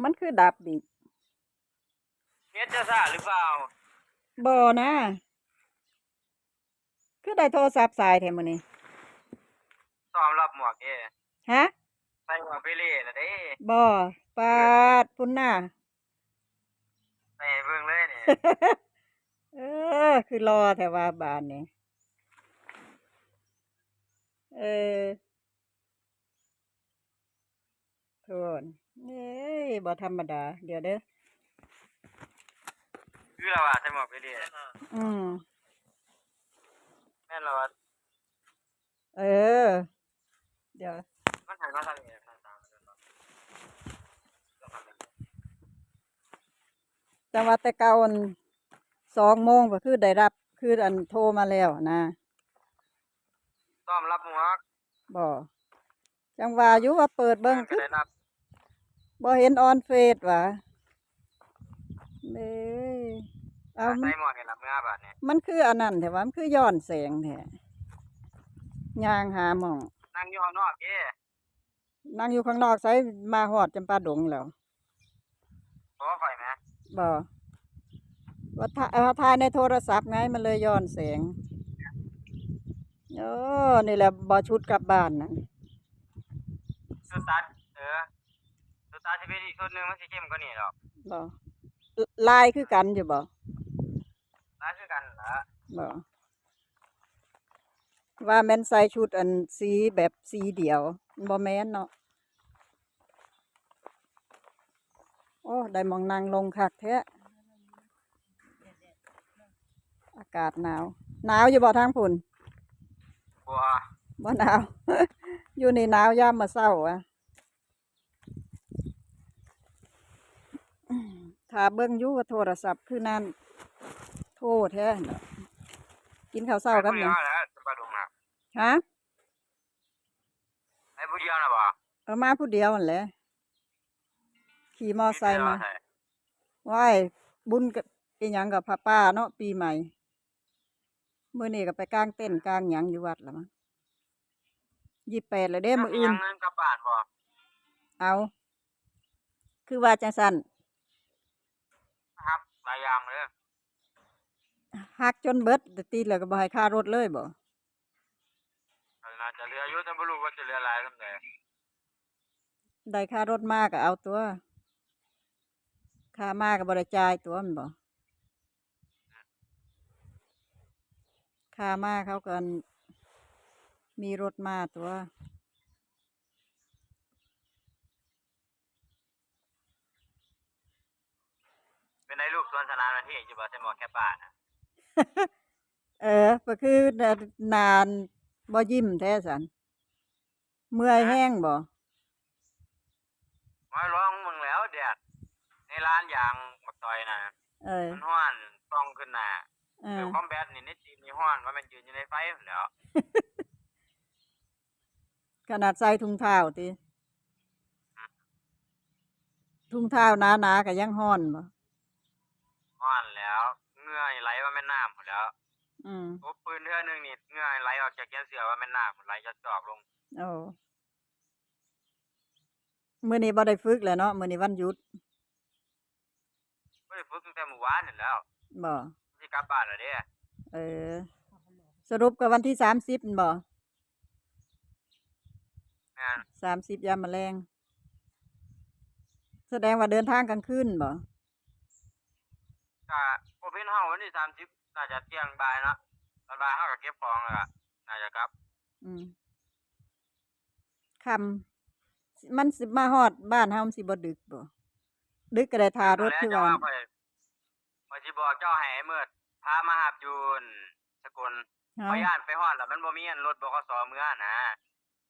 มันคือดับดิเน็ตจะซ่าหรือเปล่าบ่นะ คือได้โทรศัพท์สายแท้มื้อนี้ซ้อมรับหมวกฮะใส่หมวกไปเล่น่ะเด้บ่ปาดพุ่นน่ะ ใส่ให้เบิ่งเลยนี่ เออ คือรอแท้ว่าบานนี้เออโทนเอ้ยบ่ธรรมดา เดี๋ยวเด้อ คือเราอะใส่หมวกไปเล่อืม แม่นเราอะเออ เดี๋ยว มันหันมาทางนี้ทางตามมันเนาะ จังว่าแต่เก่าอัน2 โมงก็คือได้รับคืออันโทรมาแล้วนะ ซ้อมรับหมวกบ่จังว่าอยู่ว่าเปิดเบิ่งมันก็คือได้รับบ่เห็นออนเฟซว่ะเด้เอาใส่หมวกให้รับเมื่อบาดนี้ มันคืออันนั้นแท้ว่ามันคือย้อนแสงแท้ย่างหาหม้อง นั่งอยู่ข้างนอกนั่งอยู่ข้างนอกไสมาฮอดจำปาดงแล้วบ่ข่อยแหมบ่ว่าถ่ายในโทรศัพท์ไงมันเลยย้อนแสงโอ้นี่แหละบ่ชุดกลับบ้านนั่น สุดตัดสุดตัดสิเป็นอีกชุดหนึงมันสิเข้มกว่านี้ดอกบ่ลายคือกันอยู่บ่ลายคือกันล่ะบ่ว่าแม่นใส่ชุดอันสีแบบสีเดียวบ่แม่นเนาะโอ้ได้หม้องนั่งลงคักแท้อากาศหนาวหนาวอยู่บ่ทางพุ่นบ่ บ่หนาว อยู่นี่หนาวยามมื้อเช้าอะถ้าเบิ่งอยู่ว่าโทรศัพท์คือนั่นโทรแท้เนาะกินข้าวเช้ากับหยัง แล้วจะไปลงน่ะฮะ ไอ้ผู้เดียวน่ะบ่มาผู้เดียวนั่นแหละขี่มอไซค์มา ใส่ ว้ายบุญกับอีหยังกับพระป้าเนาะปีใหม่มื้อนี้ก็ไปกางเต้นท์กางหยังอยู่วัดล่ะมั้ง28แล้วเด้มื้ออื่นยังเงินกลับบ้านบ่ เอาคือว่าจังซั่น ครับหลายอย่างเลย หักจนเบิดติแล้วก็บ่ให้ค่ารถเลยบ่ น่าจะเหลืออยู่แต่บ่รู้ว่าจะเหลือหลายส่ำใดได้ค่ารถมาก็เอาตัวค่ามาก็บ่ได้จ่ายตัวแม่นบ่ค่ามาเขาก็อันมีรถมาตัวเป็นไอ้ลูกสวนสนามนาทีอยู่บ่ใส่หมวกแค่บ้านน่ะ ก็คือน่ะนานบ่ยิ้มแท้ซันเมื่อยแรงบ่มาลองมึงแล้วแดดในร้านยางบักต่อยน่ะมันร้อนต้องขึ้นหน้าคือคอมแบทนี่ในจีนนี่ร้อนว่ามันยืนอยู่ในไฟพุ่นแหล้ว ขนาดใส่ถุงเท้าติถุงเท้าหนาๆก็ยังร้อนบ่ร้อนแล้วเหงื่อนี่ไหลว่าแม่นน้ำพุ่นแหล้ว อืมอบปืนเทื่อนึงนี่เหงื่อไหลออกจากแขนเสื้อว่าแม่นน้ำพุ่นไหลจอกลงโอ้มื้อนี้บ่ได้ฝึกแล้วเนาะมื้อนี้วันหยุดบ่ได้ฝึกตั้งแต่เมื่อวานนี่แหล้วบ่สิกลับบ้านแล้วเด้เออสรุปก็วันที่30นั่นบ่แม่น30ยามมื้อแลงแสดงว่าเดินทางกลางคืนบ่ก็บ่เป็นเฮาวันที่30น่าจะเที่ยงบ่ายเนาะตอนบ่ายเฮาก็เก็บของแล้วก็น่าจะกลับอืมค่ำมันสิมาฮอดบ้านเฮามันสิบ่ดึกบ่ดึกก็ได้ท่ารถคือว่าข้อยสิบอกเจ้าให้ไอ้มืดพามาหาบอยู่สกลข้อยย้านไปฮอดแล้วมันบ่มีอันรถบขสเมื่อน่ะ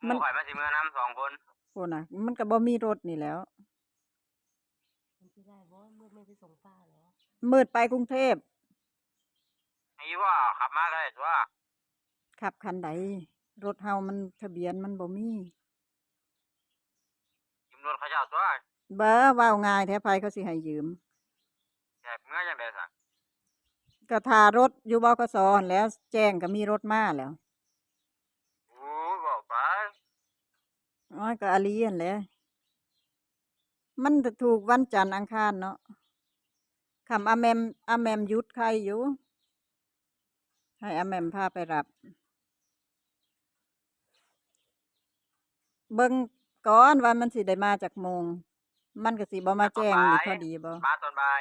หมู่ข้อยมันสิเมื่อนำ2คนพุ่นน่ะมันก็บ่มีรถนี่แหล้วมืดไปกรุงเทพให้อีพ่อขับมาก็ได้ตั่วขับคันใดรถเฮามันทะเบียนมันบ่มียืมรถเขาเจ้าตั่วบ่เว้าง่ายแท้ไผเขาสิให้ยืมแจกเมื่อจังได๋ซะก็ท่ารถอยู่บขสนั่นแหล้วแจ้งก็มีรถมาแล้วโอ้เว้าไปอ้อยก็อะลีนั่นแหละ มันจะถูกวันจันทร์อังคารเนาะคำอาแมมหยุดใครอยู่ ให้อาแมมพาไปรับ เบิ่งก่อนว่ามันสิได้มาจากโมง มันก็สิบ่มาแจ้งนี่พอดีบ่ มาตอนบ่าย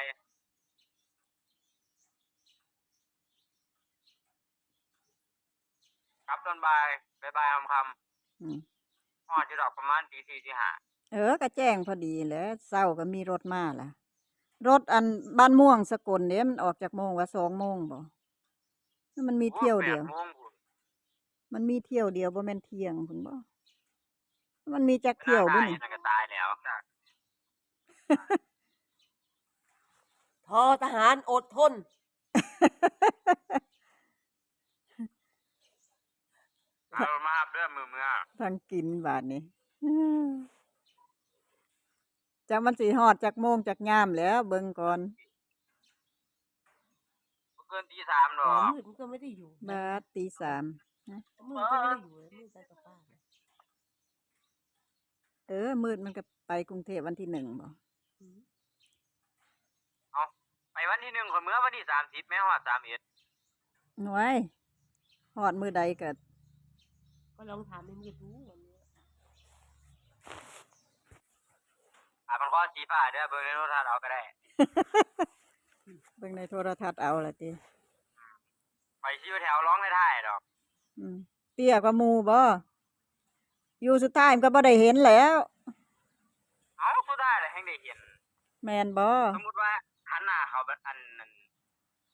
ครับตอนบ่ายบ่ายค่ำ อืม ฮอดอยู่ดอกประมาณตี4ตี5ก็แจ้งพอดีแหล้วเช้าก็มีรถมาล่ะ รถอันบ้านม่วงสกลเด้มันออกจากโมงว่า2โมงบ่มันมีเที่ยวเดียว 8 โมงพุ่น มันมีเที่ยวเดียวบ่แม่นเที่ยงพุ่นบ่ มันมีจักเที่ยวบ่นี่ นั่นก็ตายแล้ว ทอทหารอดทน เอามารับเด้อมื้อ ทางกินบาดนี้ จักมันสิฮอดจักโมงจักยามแหล้วเบิ่งก่อน บ่เกินตี3ดอก มืดมันก็ไม่ได้อยู่ บาดตี 3 มืดก็ไม่ได้อยู่มืดไปกับป้าเนี่ย มืดมันก็ไปกรุงเทพวันที่1บ่ อืม ไปวันที่1ข่อยมื้อวันที่30แม่ฮอด31 หน่วยฮอดมื้อใดก็ ก็ลองถามให้มืดดูวันนี้ มันก็สีฟ้าเด้อเบิ่งในโทรทัศน์เอาก็ได้ เบิ่งในโทรทัศน์เอาล่ะติ ไปสิอยู่แถวร้องในท้ายดอก เตี้ยกว่าหมู่บ่อยู่สุดท้ายมันก็บ่ได้เห็นแหล้ว เอ้าสุดท้ายแล้วแฮงได้เห็น แม่นบ่ สมมุติว่าหันหน้าเข้าแบบอันนั้น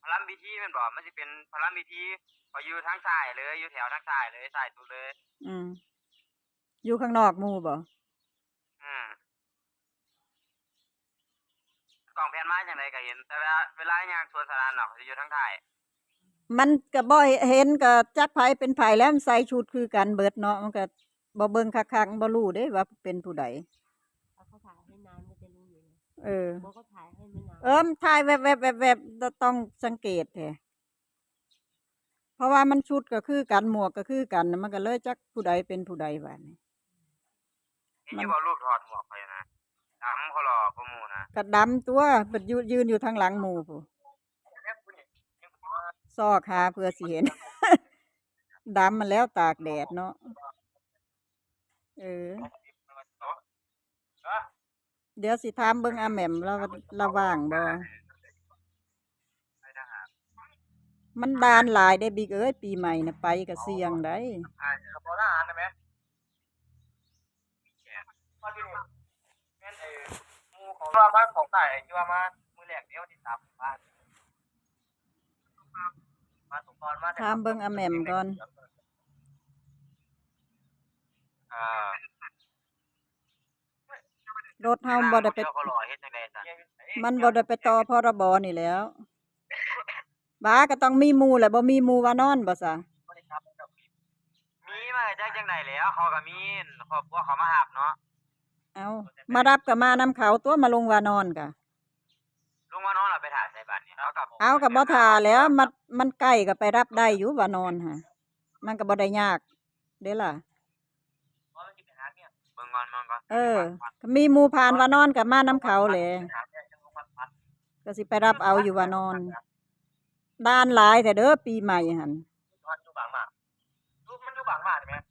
พระรามพิธีแม่นบ่มันสิเป็นพระรามพิธีเขาอยู่ทางซ้ายเลยอยู่แถวทางซ้ายเลยซ้ายสุดเลย อยู่ข้างนอกหมู่บ่ อืมกล้องแพนมาจังไดก็เห็น แต่เวลาย่างสวนสาธารณะเขาสิอยู่ทางท้าย มันก็บ่เห็นก็จักไผเป็นไผแล้วมันใส่ชุดคือกันเบิดเนาะมันก็บ่เบิ่งคักๆบ่รู้เด้ว่าเป็นผู้ใด ถ้าเขาถ่ายให้นานก็จะรู้อยู่นะ บอกเขาถ่ายให้ไม่นาน มันถ่ายแวบๆๆต้องสังเกตแท้เพราะว่ามันชุดก็คือกันหมวกก็คือกันน่ะมันก็เลยจักผู้ใดเป็นผู้ใดบัดนี้ เห็นอยู่บ่รูปถอดหมวกไปนะดำเขาหล่อกว่าหมู่นะ ก็ดำตัวเปิดยืนอยู่ทางหลังหมู่พู้ซอกหาเพื่อสิเห็น ดำมาแล้วตากแดดเนาะเดี๋ยวสิถามเบิ่งอาแหม่มเราว่างบ่มันดานหลายได้บิ๊กเอ้ยปีใหม่น่ะไปก็เสี่ยงได้ ขับรถทหารได้ไหมหมู่ของว่ามาของใต้ที่ว่ามามื้อแรกเดี๋ยวที่3บ้านมาสงกรานต์มา ถามเบิ่งอาแหม่มก่อน รถเฮาบ่ได้ไป เขาหล่อเฮ็ดจังได๋ซะ มันบ่ได้ไปต่อพรบนี่แหล้วบ้าก็ต้องมีหมู่แหละบ่มีหมู่ว่านอนบ่ซะ มีมาจากจังได๋แล้วเขาก็มีครอบครัวเขามารับเนาะ เอามารับก็มานำเขาตัวมาลงว่านอนก็ ลุงว่านอนเราไปถ่ายใส่บัตรนี่เอากับ เอาก็บ่ท่าแล้วมันใกล้ก็ไปรับได้อยู่ว่านอนหั่นมันก็บ่ได้ยากเด้ล่ะ เบิ่งก่อนก็ ก็มีหมู่ผ่านว่านอนก็มานำเขาแหละก็สิไปรับเอาอยู่ว่านอน ด้านหลายแต่เด้อปีใหม่หั่น มันอยู่บางมากมันอยู่บางมากใช่มั้ย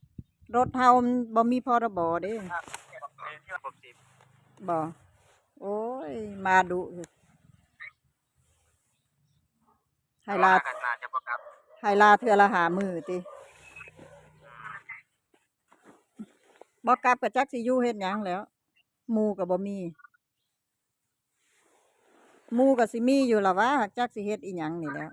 รถเฮามันบ่มีพรบเด้บ่โอ้ยมาดุให้ลาเทื่อละ5มื้อติบ่กลับก็จักสิอยู่เฮ็ดหยังแหล้วหมู่ก็บ่มีหมู่ก็สิมีอยู่ล่ะวะจักสิเฮ็ดอีหยังนี่แหล้ว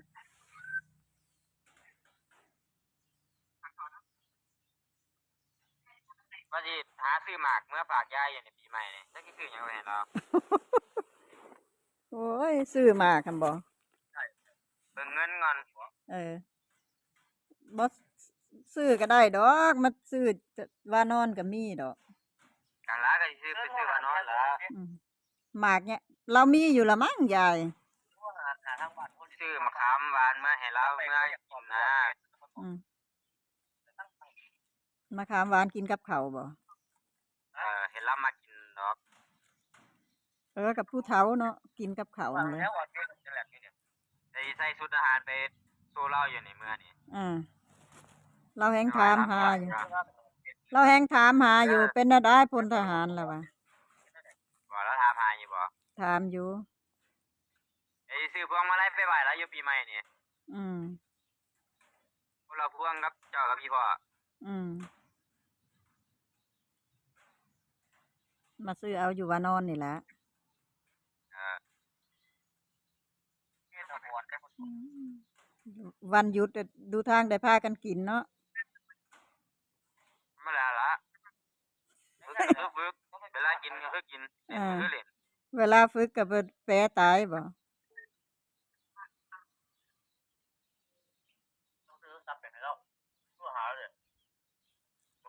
ว่าสิหาซื้อหมากเมื่อฝากยายอยู่ในปีใหม่นี่จักสิซื้อหยังไว้ให้เรา โอ้ยซื้อมาคันบ่ เบิ่งเงินก่อน บ่ซื้อก็ได้ดอกมาซื้อว่านอนก็มีดอก กันละก็สิซื้อไปซื้อว่านอนล่ะ หมากเนี่ยเรามีอยู่ละมั้งยาย ซื้อมะขามหวานมาให้เราเมื่อกินนะ มะขามหวานกินกับข้าวบ่ เห็นเรามากินดอก กับผู้เฒ่าเนาะกินกับข้าวนั่นแหละ ใส่ชุดอาหารไปสู้เราอยู่นี่มื้อนี้ เราแฮงถามหาอยู่ เราแฮงถามหาอยู่เป็นน่ะได้พลทหารแล้วว่ะ บ่แล้วถามหาอยู่บ่ ถามอยู่ ไอ้ซื้อพวงมาลัยไปไหว้แล้วอยู่ปีใหม่นี่ อืม คนละพวงกับเจ้ากับพี่พ่อ อืม มาซื้อเอาอยู่ว่านอนนี่แหละ เออ วันหยุดดูทางได้พากันกินเนาะ มาแล้วล่ะฝึกเวลากินก็คือกินเล่นก็คือเล่น เวลาฝึกก็บ่แปรตายบ่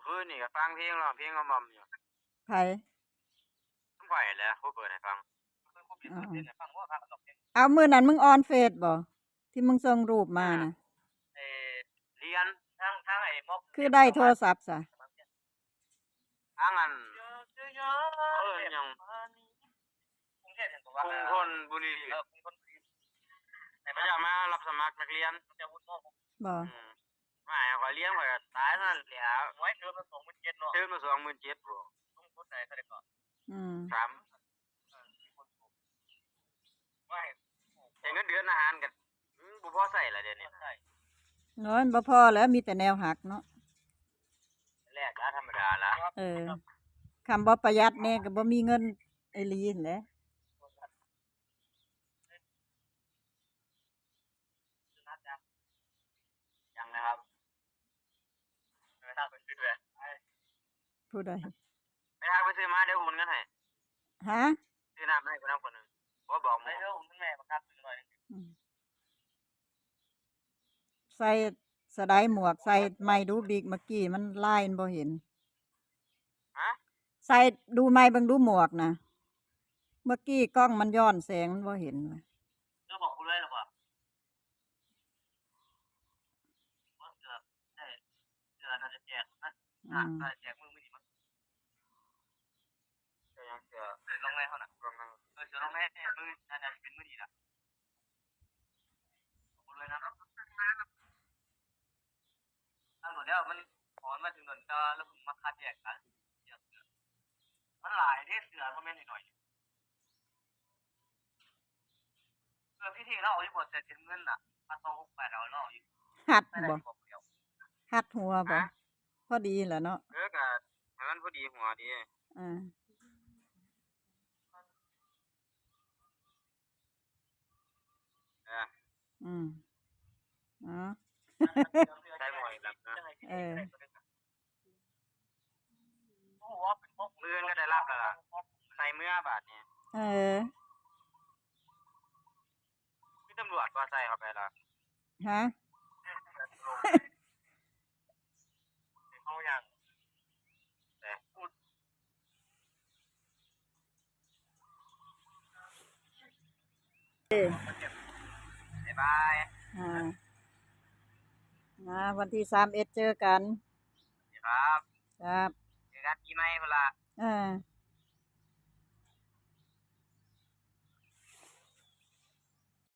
คืนนี่ก็ฟังเพลงร้องเพลงมอมๆอยู่ ไผ ผมข่อยแหละเขาเปิดให้ฟัง เอามื้อนั้นมึงออนเฟซบ่ที่มึงส่งรูปมาน่ะ เรียนทางไอ้มอก คือได้โทรศัพท์ซะ ทางอันหยังกรุงธนบุรีเขาจะมารับสมัครนักเรียน บ่ ไม่ข่อยเรียนข่อยก็ตายนั่นแหละไว้เทอมละ27,000เนาะเทอมละ27,000บ่ อืม 3แต่เงินเดือนอาหารก็บ่พอใช้ล่ะเดี๋ยวนี้ น้อยบ่พอแล้วมีแต่แนวหักเนาะ แรกละธรรมดาละ คำบ่ประหยัดแน่ก็บ่มีเงินอีหลีนั่นแหละ ยังนะครับไปทางไปซื้อเลย ผู้ใด ไปทางไปซื้อมาเดี๋ยวอุ่นกันให้ ฮะ ซื้อน้ำให้คนนั้นคนหนึงบ่บอกหมู่เดี๋ยวอุ่นแม่บังคับซื้อหน่อย ใส่สะไดหมวกใส่ไม้ดูดิกเมื่อกี้มันลายมันบ่เห็น ฮะ ใส่ดูไม้เบิ่งดูหมวกนะเมื่อกี้กล้องมันย้อนแสงมันบ่เห็นว่ะ เดี๋ยวบอกกูเลยหรอบ่ว่าเสือน่าจะแจกนะน่าจะแจกมือนี้มั้งเสือยังเสือลงแม่เฮาน่ะลงแม่เสือลงแม่มือน่าจะเป็นมือนี้ล่ะบอกกูเลยนะทั้งหมดแล้วมันขอมาถึงหนตาแล้วมาคัดแยกกันมันหลายเด้เสือบ่แม่นน้อยพี่ที่เราเอาอยู่บ่แต่เป็นเงินน่ะมา268เอาเราอยู่ หัดบ่หัดหัวบ่พอดีแหละเนาะ ก็ให้มันพอดีหัวดี อ่า อืมอ๋อ ใช้หมอยแบบนะ มือก็ได้รับแล้วล่ะใส่เมื่อบาทนี่ พี่ตำรวจว่าใส่เข้าไปล่ะ ฮะ เขาอย่างแต่พูดบ๊ายบาย วันที่31เจอกัน ครับ ครับ เจอกันปีใหม่พุ่นล่ะ อ่า